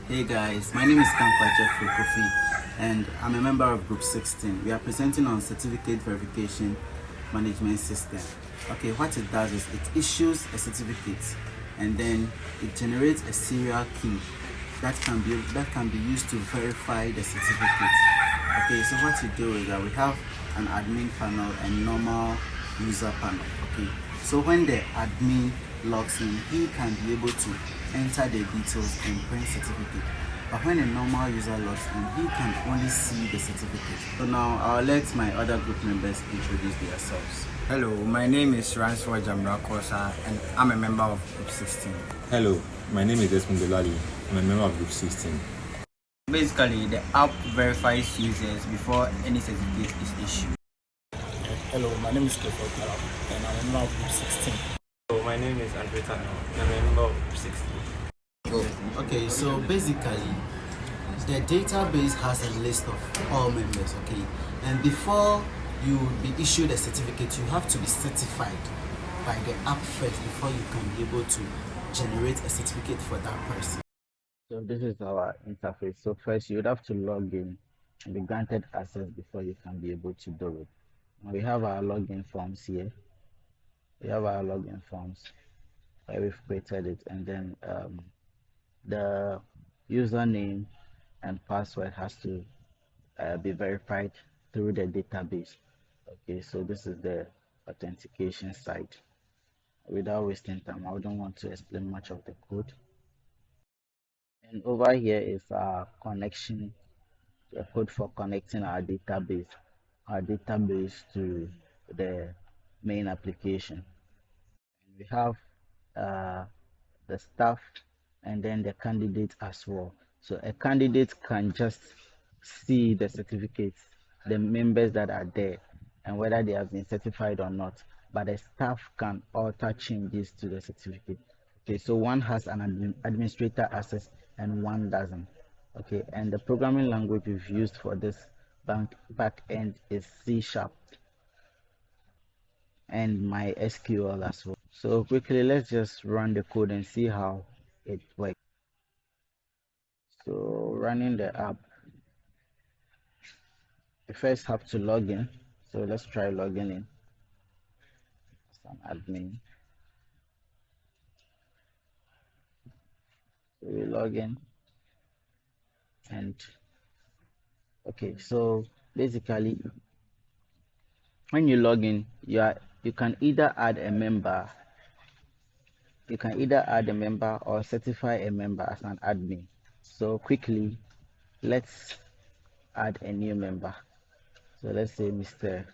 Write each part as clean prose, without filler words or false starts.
Hey guys, my name is Jeffrey Kofi and I'm a member of Group 16. We are presenting on Certificate Verification Management System. Okay, what it does is it issues a certificate and then it generates a serial key that can be used to verify the certificate. Okay, so what you do is that we have an admin panel and normal user panel. Okay, so when the admin logs in, he can be able to enter the details and print certificate. But when a normal user logs in, he can only see the certificate. So now I'll let my other group members introduce themselves. Hello, my name is Ransford Jamrakosa and I'm a member of Group 16. Hello, my name is Desmond Delali. I'm a member of Group 16. Basically, the app verifies users before any certificate is issued. Hello, my name is Clifford Kalab, and I'm a member of Group 16. Hello, my name is Andre Tano, and I'm a member of Group 16. Okay, so basically, the database has a list of all members, okay? And before you be issued a certificate, you have to be certified by the app first before you can be able to generate a certificate for that person. So this is our interface. So first you would have to log in and be granted access before you can be able to do it. Now we have our login forms here. We have our login forms where we've created it, and then the username and password has to be verified through the database. Okay, so this is the authentication site. Without wasting time, I don't want to explain much of the code. And over here is our connection, the code for connecting our database to the main application. We have the staff and then the candidate as well. So a candidate can just see the certificates, the members that are there, and whether they have been certified or not. But the staff can alter changes to the certificate. Okay, so one has an administrator access and one doesn't. Okay, and the programming language we've used for this back end is C# and MySQL as well. So quickly, let's just run the code and see how it works. So running the app, you first have to log in. So let's try logging in as an admin. So we log in, and okay, so basically when you log in, you can either add a member or certify a member as an admin. So quickly, let's add a new member. So let's say Mr.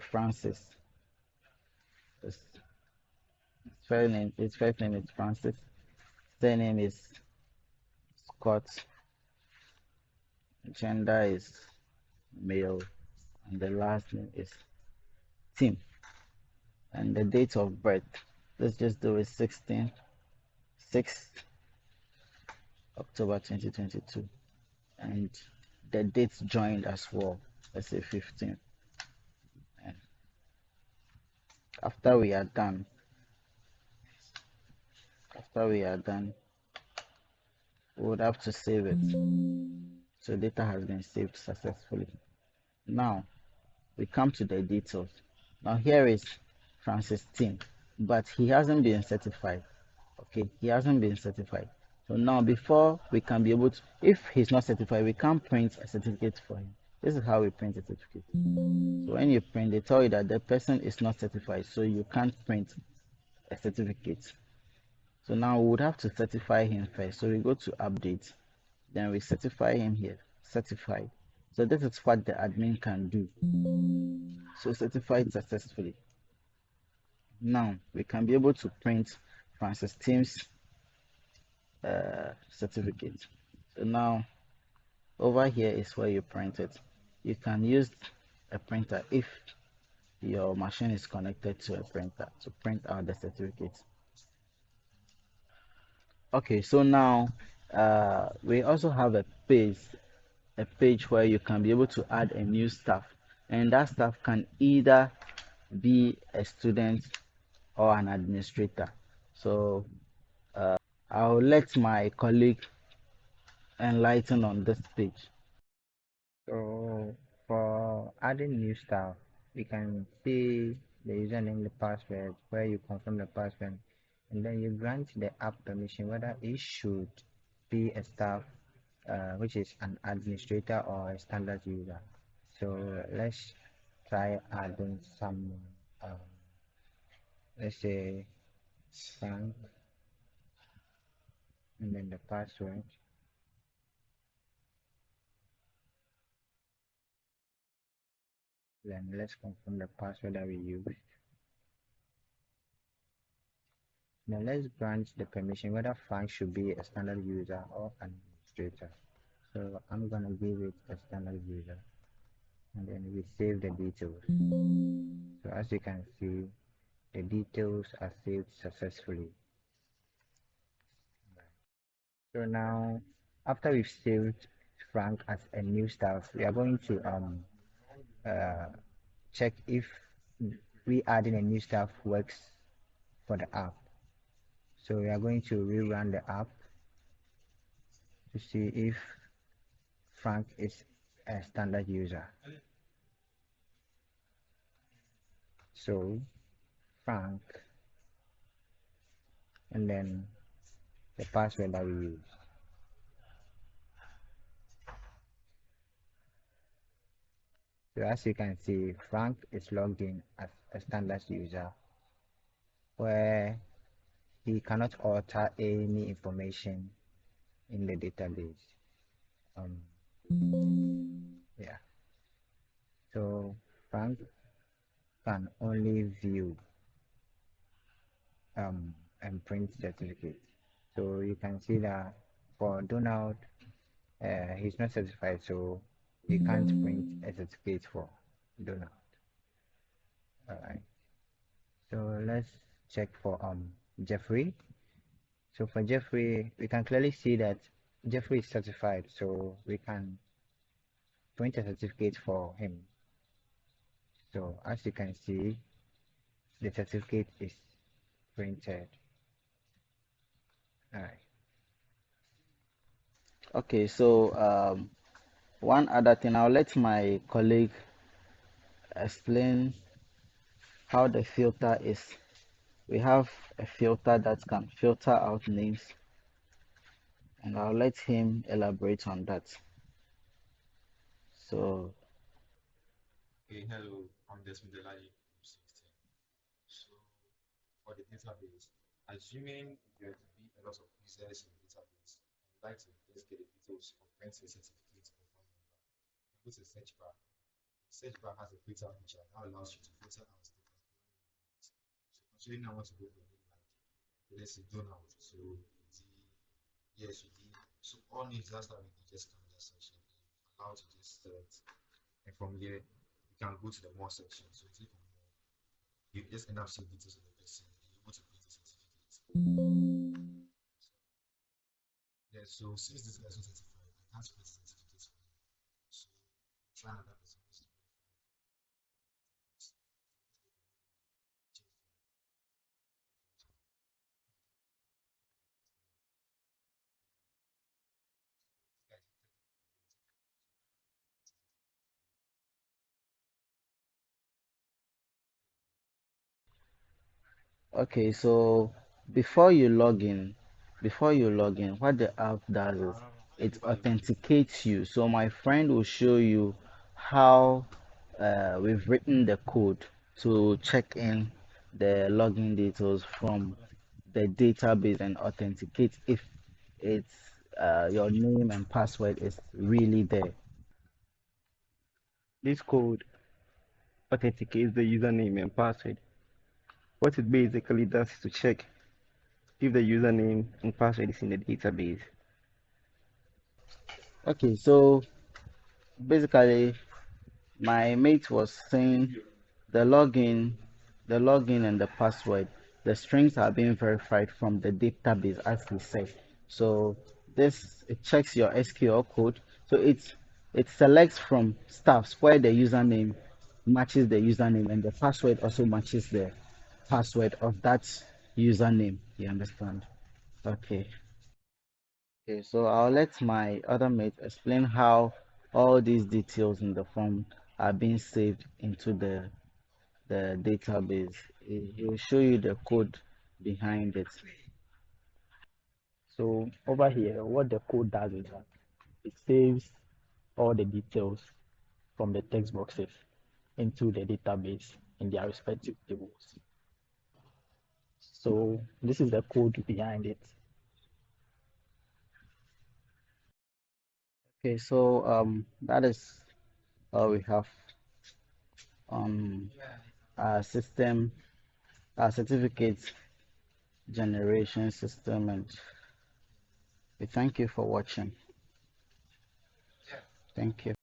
Francis. His first name is Francis. Surname is Scott. Gender is male, and the last name is Tim. And the date of birth, let's just do it 6th October 2022, and the dates joined as well, let's say 15. And after we are done, we would have to save it. So data has been saved successfully. Now we come to the details. Now here is Francis Tim, but he hasn't been certified. Okay, he hasn't been certified. So now before we can be able to, if he's not certified, we can't print a certificate for him. This is how we print a certificate. So when you print, they tell you that the person is not certified, so you can't print a certificate. So now we would have to certify him first. So we go to update, then we certify him here, certified. So this is what the admin can do. So certified successfully. Now we can be able to print Francis Tim's certificate. So now over here is where you print it. You can use a printer if your machine is connected to a printer to print out the certificate. Okay, so now we also have a page where you can be able to add a new staff, and that staff can either be a student or an administrator. So I'll let my colleague enlighten on this stage. So for adding new stuff, we can see the username, the password, where you confirm the password, and then you grant the app permission whether it should be a staff, which is an administrator or a standard user. So let's try adding some, um, let's say Frank, and then the password. Then let's confirm the password that we use. Now let's grant the permission whether Frank should be a standard user or administrator. So I'm gonna give it a standard user, and then we save the details. So as you can see, the details are saved successfully. So now, after we've saved Frank as a new staff, we are going to uh, check if we adding a new staff works for the app. So we are going to rerun the app to see if Frank is a standard user. So Frank, and then the password that we use. So as you can see, Frank is logged in as a standard user where he cannot alter any information in the database. Yeah. So Frank can only view and print certificates. So you can see that for Donald, he's not certified, so he can't print a certificate for Donald. All right. So let's check for Jeffrey. So for Jeffrey, we can clearly see that Jeffrey is certified, so we can print a certificate for him. So as you can see, the certificate is printed. All right. Okay, so one other thing, I'll let my colleague explain how the filter is. We have a filter that can filter out names, and I'll let him elaborate on that. So, Okay, hello, I'm Desmond Delali from 16. So, for the database, assuming there to be a lot of users in the database, I'd like to just get the details of rental certificate or phone number. Go to the search bar. The search bar has a filter feature that allows you to filter out the particular names. So, considering I want to go for a name like, let's say Donald. So, yes, you did. So, all names that's that we can just come in that section and allow to just select. And from here, you can go to the more section. So, click on more. You just end up seeing details of the person and you're able to print a certificate. Yeah, so since this guy is not certified, I can't print certificates for him. So try another person who's to okay, so before you log in, what the app does is it authenticates you. So my friend will show you how we've written the code to check in the login details from the database and authenticate if it's your name and password is really there. This code authenticates the username and password. What it basically does is to check if the username and password is in the database. Okay, so basically my mate was saying the login, and the password, the strings are being verified from the database as he said. So this it checks your SQL code. So it selects from stuffs where the username matches the username and the password also matches the password of that username. You understand? Okay. Okay, so I'll let my other mate explain how all these details in the form are being saved into the database. He'll show you the code behind it. So over here, what the code does is that it saves all the details from the text boxes into the database in their respective tables. So this is the code behind it. Okay, so that is all we have on our system, our certificate generation system, and we thank you for watching. Thank you.